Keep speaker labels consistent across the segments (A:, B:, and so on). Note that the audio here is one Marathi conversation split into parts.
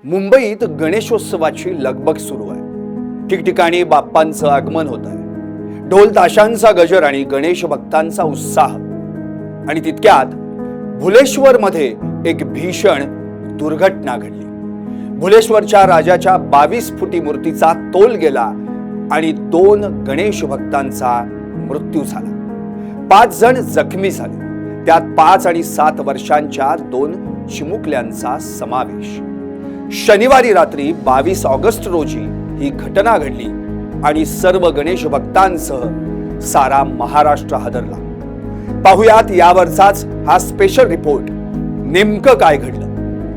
A: मुंबईत गणेशोत्सवाची लगबग सुरू आहे। ठिकठिकाणी बाप्पांचं आगमन होत आहे। ढोल ताशांचा गजर आणि गणेश भक्तांचा उत्साह। आणि तितक्यात भुलेश्वरमध्ये एक भीषण दुर्घटना घडली। भुलेश्वरच्या राजाच्या 22 फुटी मूर्तीचा तोल गेला आणि 2 गणेश भक्तांचा मृत्यू झाला। 5 जण जखमी झाले, त्यात 5 आणि 7 वर्षांच्या 2 चिमुकल्यांचा समावेश। शनिवारी रात्री 22 ऑगस्ट रोजी ही घटना घडली आणि सर्व गणेश भक्तांसह सारा महाराष्ट्र हादरला। पाहुयात यावरचाच हा स्पेशल रिपोर्ट। नेमकं काय घडलं,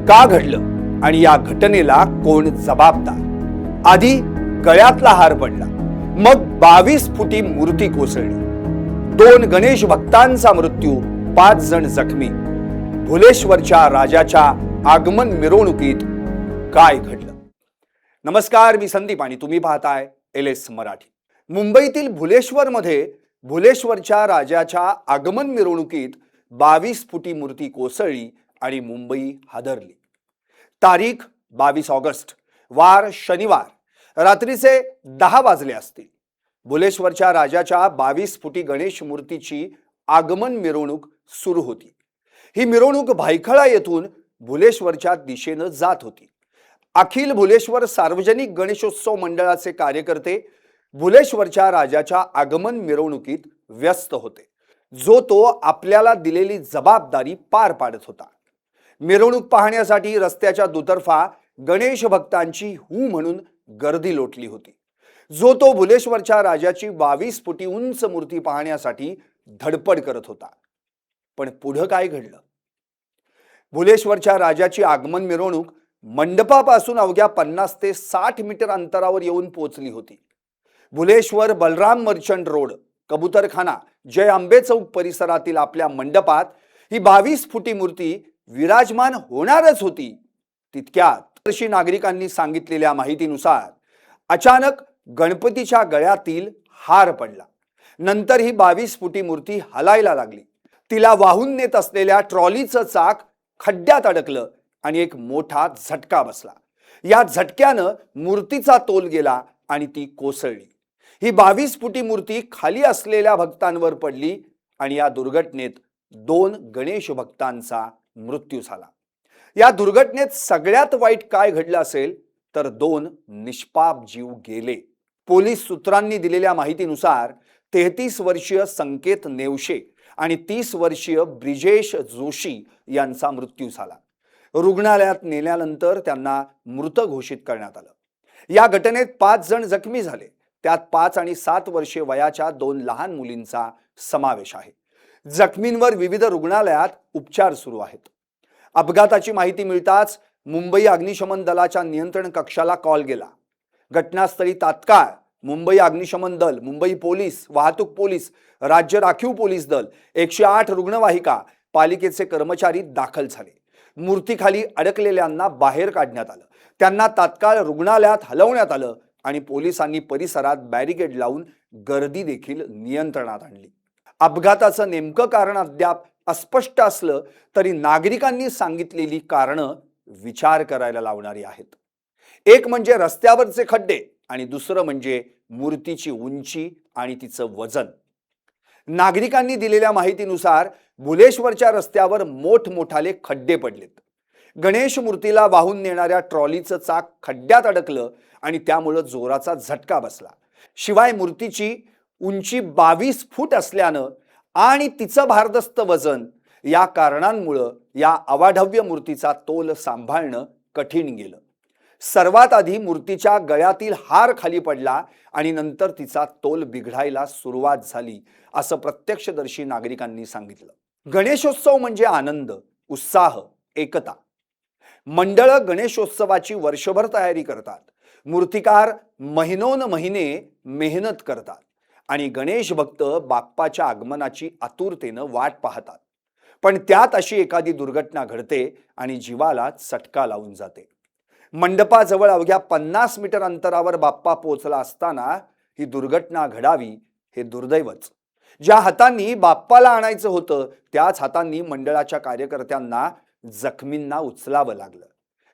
A: का घडलं आणि या घटनेला कोण जबाबदार। आधी गळ्यातला हार पडला, मग 22 फुटी मूर्ती कोसळली, 2 गणेश भक्तांचा मृत्यू, 5 जण जखमी। भुलेश्वरच्या राजाच्या आगमन मिरवणुकीत काय घडलं? नमस्कार, मी संदीप आणि तुम्ही पाहताय LS मराठी। मुंबईतील भुलेश्वरमध्ये भुलेश्वरच्या राजाच्या आगमन मिरवणुकीत 22 फुटी मूर्ती कोसळली आणि मुंबई हादरली। तारीख 22 ऑगस्ट, वार शनिवार, रात्रीचे 10 वाजले असतील। भुलेश्वरच्या राजाच्या 22 फुटी गणेश मूर्तीची आगमन मिरवणूक सुरू होती। ही मिरवणूक भायखळा येथून भुलेश्वरच्या दिशेने जात होती। अखिल भुलेश्वर सार्वजनिक गणेशोत्सव मंडळाचे कार्यकर्ते भुलेश्वरच्या राजाच्या आगमन मिरवणुकीत व्यस्त होते, जो तो आपल्याला दिलेली जबाबदारी पार पाडत होता। मिरवणूक पाहण्यासाठी रस्त्याच्या दुतर्फा गणेश भक्तांची हू म्हणून गर्दी लोटली होती, जो तो भुलेश्वरच्या राजाची 22 फुटी उंच मूर्ती पाहण्यासाठी धडपड करत होता। पण पुढे काय घडलं? भुलेश्वरच्या राजाची आगमन मिरवणूक मंडपापासून अवघ्या 50 ते 60 मीटर अंतरावर येऊन पोहोचली होती। भुलेश्वर बलराम मर्चंट रोड, कबूतरखाना, जय आंबे चौक परिसरातील आपल्या मंडपात ही 22 फुटी मूर्ती विराजमान होणारच होती। तितक्यात नागरिकांनी सांगितलेल्या माहितीनुसार अचानक गणपतीच्या गळ्यातील हार पडला। नंतर ही 22 फुटी मूर्ती हलायला लागली। तिला वाहून नेत असलेल्या ट्रॉलीचं चाक खड्ड्यात अडकलं आणि एक मोठा झटका बसला। या झटक्यानं मूर्तीचा तोल गेला आणि ती कोसळली। ही 22 फुटी मूर्ती खाली असलेल्या भक्तांवर पडली आणि या दुर्घटनेत 2 गणेश भक्तांचा मृत्यू झाला। या दुर्घटनेत सगळ्यात वाईट काय घडलं असेल तर 2 निष्पाप जीव गेले। पोलीस सूत्रांनी दिलेल्या माहितीनुसार 33 वर्षीय संकेत नेवशे आणि 30 वर्षीय ब्रिजेश जोशी यांचा मृत्यू झाला। रुग्णालयात नेल्यानंतर त्यांना मृत घोषित करण्यात आलं। या घटनेत 5 जण जखमी झाले, त्यात 5 आणि 7 वर्षे वयाच्या 2 लहान मुलींचा समावेश आहे। जखमींवर विविध रुग्णालयात उपचार सुरू आहेत। अपघाताची माहिती मिळताच मुंबई अग्निशमन दलाच्या नियंत्रण कक्षाला कॉल गेला। घटनास्थळी तात्काळ मुंबई अग्निशमन दल, मुंबई पोलीस, वाहतूक पोलीस, राज्य राखीव पोलीस दल, 108 रुग्णवाहिका, पालिकेचे कर्मचारी दाखल झाले। मूर्तीखाली अडकलेल्यांना बाहेर काढण्यात आलं, त्यांना तात्काळ रुग्णालयात हलवण्यात आलं आणि पोलिसांनी परिसरात बॅरिकेड लावून गर्दी देखील नियंत्रणात आणली। अपघाताचं नेमकं कारण अद्याप अस्पष्ट असलं तरी नागरिकांनी सांगितलेली कारणं विचार करायला लावणारी आहेत। एक म्हणजे रस्त्यावरचे खड्डे आणि दुसरं म्हणजे मूर्तीची उंची आणि तिचं वजन। नागरिकांनी दिलेल्या माहितीनुसार भुलेश्वरच्या रस्त्यावर मोठमोठाले खड्डे पडलेत। गणेश मूर्तीला वाहून नेणाऱ्या ट्रॉलीचं चाक खड्ड्यात अडकलं आणि त्यामुळे जोराचा झटका बसला। शिवाय मूर्तीची उंची 22 फूट असल्यानं आणि तिचं भारदस्त वजन या कारणांमुळे या अवाढव्य मूर्तीचा तोल सांभाळणं कठीण गेलं। सर्वात आधी मूर्तीच्या गळ्यातील हार खाली पडला आणि नंतर तिचा तोल बिघडायला सुरुवात झाली, असं प्रत्यक्षदर्शी नागरिकांनी सांगितलं। गणेशोत्सव म्हणजे आनंद, उत्साह, एकता। मंडळ गणेशोत्सवाची वर्षभर तयारी करतात, मूर्तिकार महिनोन महिने मेहनत करतात आणि गणेश भक्त बाप्पाच्या आगमनाची आतुरतेनं वाट पाहतात। पण त्यात अशी एखादी दुर्घटना घडते आणि जीवाला चटका लावून जाते। मंडपाजवळ अवघ्या 50 मीटर अंतरावर बाप्पा पोहोचला असताना ही दुर्घटना घडावी हे दुर्दैवच। ज्या हातांनी बाप्पाला आणायचं होतं त्याच हातांनी मंडळाच्या कार्यकर्त्यांना जखमींना उचलावं लागलं।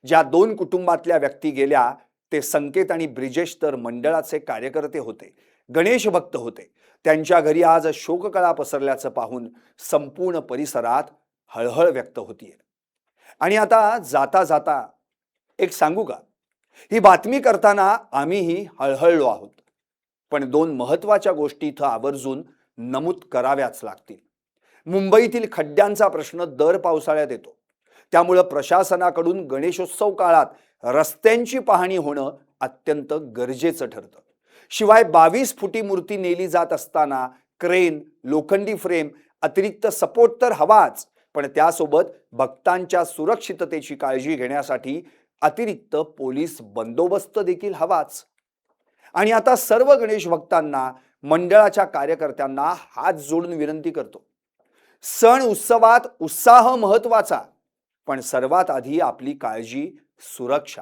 A: ज्या दोन कुटुंबातल्या व्यक्ती गेल्या ते संकेत आणि ब्रिजेश तर मंडळाचे कार्यकर्ते होते, गणेश भक्त होते. त्यांच्या घरी आज शोककळा पसरल्याचं पाहून संपूर्ण परिसरात हळहळ व्यक्त होतीये. आणि आता जाता जाता एक सांगू का, ही बातमी करताना आम्हीही हळहळलो आहोत. पण दोन महत्वाच्या गोष्टी इथं आवर्जून नमूद कराव्याच लागतील. मुंबईतील खड्ड्यांचा प्रश्न दर पावसाळ्यात येतो. त्यामुळे प्रशासनाकडून गणेशोत्सव काळात रस्त्यांची पाहणी होणं अत्यंत गरजेचं ठरतं. शिवाय 22 फुटी मूर्ती नेली जात असताना क्रेन, लोखंडी फ्रेम, अतिरिक्त सपोर्ट तर हवाच, पण त्यासोबत भक्तांच्या सुरक्षिततेची काळजी घेण्यासाठी अतिरिक्त पोलीस बंदोबस्त देखील हवाच. आणि आता सर्व गणेश भक्तांना, मंडळाच्या कार्यकर्त्यांना हात जोडून विनंती करतो. सण उत्सवात उत्साह महत्वाचा, पण सर्वात आधी आपली काळजी, सुरक्षा.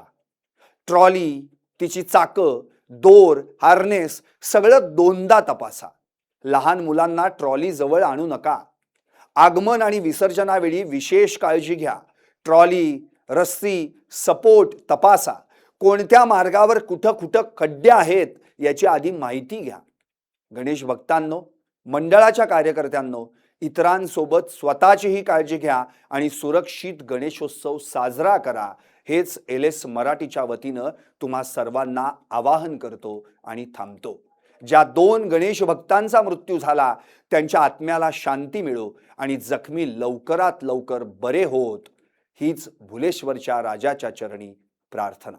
A: ट्रॉली, तिची चाकं, दोर, हार्नेस सगळं दोनदा तपासा. लहान मुलांना ट्रॉली जवळ आणू नका. आगमन आणि विसर्जनावेळी विशेष काळजी घ्या. ट्रॉली, रस्सी, सपोर्ट तपासा. कोणत्या मार्गावर कुठं कुठं खड्डे आहेत याची आधी माहिती घ्या. गणेश भक्तांनो, मंडळाच्या कार्यकर्त्यांनो, इतरांसोबत स्वतःचीही काळजी घ्या आणि सुरक्षित गणेशोत्सव साजरा करा. हेच LS मराठीच्या वतीनं तुम्हा सर्वांना आवाहन करतो आणि थांबतो. ज्या दोन गणेश भक्तांचा मृत्यू झाला त्यांच्या आत्म्याला शांती मिळो आणि जखमी लवकरात लवकर बरे होत, हीच भुलेश्वरच्या राजाच्या चरणी प्रार्थना.